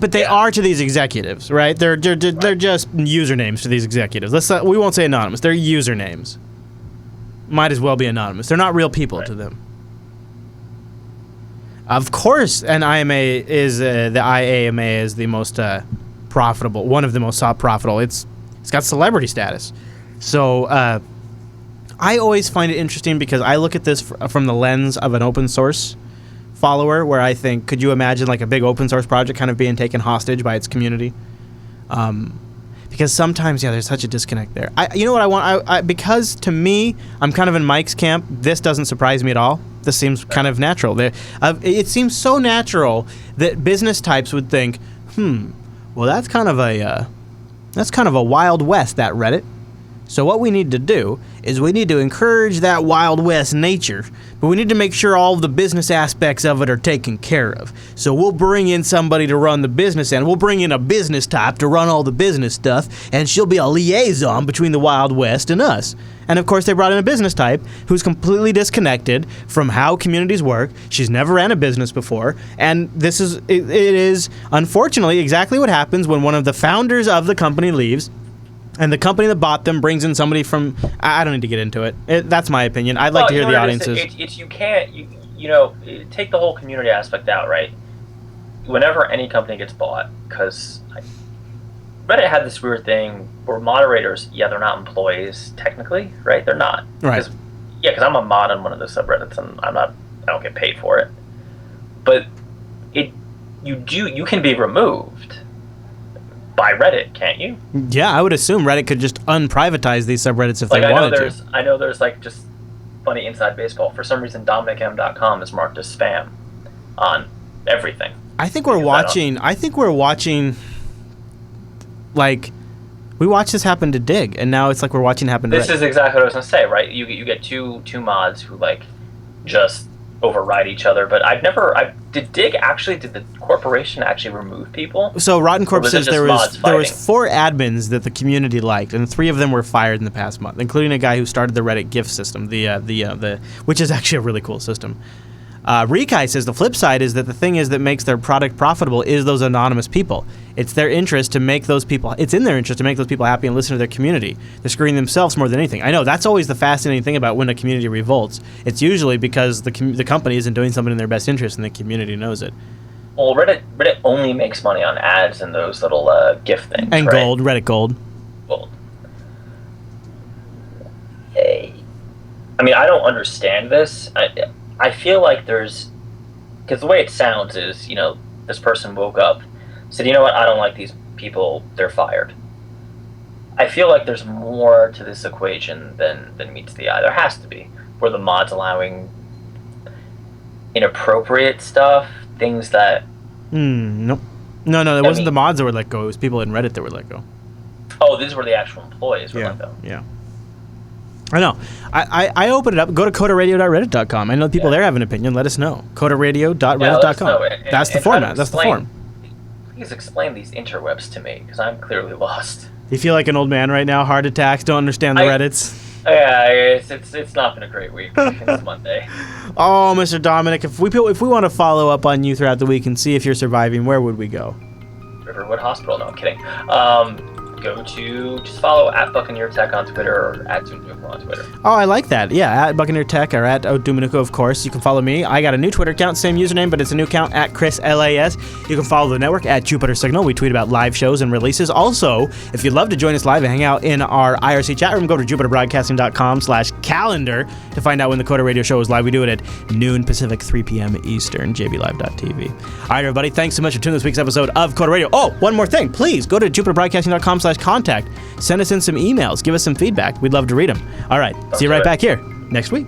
but they are to these executives, right? They're just usernames to these executives. We won't say anonymous. They're usernames. Might as well be anonymous. They're not real people to them. Of course, an IMA is the IAMA is the most profitable, one of the most profitable. It's got celebrity status. So I always find it interesting because I look at this from the lens of an open source follower, where I think, could you imagine like a big open source project kind of being taken hostage by its community? Because sometimes, there's such a disconnect there. You know what I want? Because to me, I'm kind of in Mike's camp. This doesn't surprise me at all. this seems kind of natural. It seems so natural that business types would think, well, that's kind of a Wild West, that Reddit. So what we need to do is we need to encourage that Wild West nature, but we need to make sure all of the business aspects of it are taken care of. So we'll bring in somebody to run the business end. We'll bring in a business type to run all the business stuff, and she'll be a liaison between the Wild West and us. And of course, they brought in a business type who's completely disconnected from how communities work. She's never ran a business before, and it is unfortunately exactly what happens when one of the founders of the company leaves. And the company that bought them brings in somebody from... I don't need to get into it. That's my opinion. I'd like to hear the audience's... You can't... take the whole community aspect out, right? Whenever any company gets bought, because Reddit had this weird thing where moderators, they're not employees, technically, right? They're not. Right. Because I'm a mod on one of the subreddits, and I don't get paid for it. But you can be removed by Reddit, can't you? Yeah, I would assume Reddit could just unprivatize these subreddits if they wanted to. I know there's just funny inside baseball. For some reason, DominicM.com is marked as spam on everything. I think we're watching, we watched this happen to Dig, and now it's like we're watching it happen to Reddit. This is exactly what I was going to say, right? You get two mods who just override each other, but did the corporation actually remove people? So Rotten Corp says there was 4 admins that the community liked, and 3 of them were fired in the past month, including a guy who started the Reddit gift system, which is actually a really cool system. Rikai says the flip side is that the thing is that makes their product profitable is those anonymous people. It's in their interest to make those people happy and listen to their community. They're screwing themselves more than anything. I know, that's always the fascinating thing about when a community revolts. It's usually because the company isn't doing something in their best interest and the community knows it. Well, Reddit only makes money on ads and those little gift things, and right? gold, Reddit gold. Hey. I mean, I don't understand this. I feel like because the way it sounds is, this person woke up, said, you know what, I don't like these people, they're fired. I feel like there's more to this equation than meets the eye. There has to be. Were the mods allowing inappropriate stuff, things that... Nope. No, it wasn't the mods that were let go, it was people in Reddit that were let go. Oh, these were the actual employees were let go. Yeah. I know. I open it up. Go to codaradio.reddit.com. I know people there have an opinion. Let us know. codaradio.reddit.com. That's the format. That's the form. Please explain these interwebs to me, because I'm clearly lost. You feel like an old man right now? Heart attacks? Don't understand the Reddits? Yeah, it's not been a great week. It's Monday. Oh, Mr. Dominic, if we want to follow up on you throughout the week and see if you're surviving, where would we go? Riverwood Hospital. No, I'm kidding. Just follow @BuccaneerTech on Twitter or @Doomnuko on Twitter. Oh, I like that. Yeah, @BuccaneerTech or @Doomnuko, of course. You can follow me. I got a new Twitter account, same username, but it's a new account @ChrisLAS. You can follow the network @JupiterSignal. We tweet about live shows and releases. Also, if you'd love to join us live and hang out in our IRC chat room, go to jupiterbroadcasting.com/calendar to find out when the Coda Radio Show is live. We do it at noon Pacific, 3 p.m. Eastern, jblive.tv. All right, everybody, thanks so much for tuning this week's episode of Coda Radio. Oh, one more thing. Please go to jupiterbroadcasting.com/contact. Send us in some emails. Give us some feedback. We'd love to read them. All right. See you right back here next week.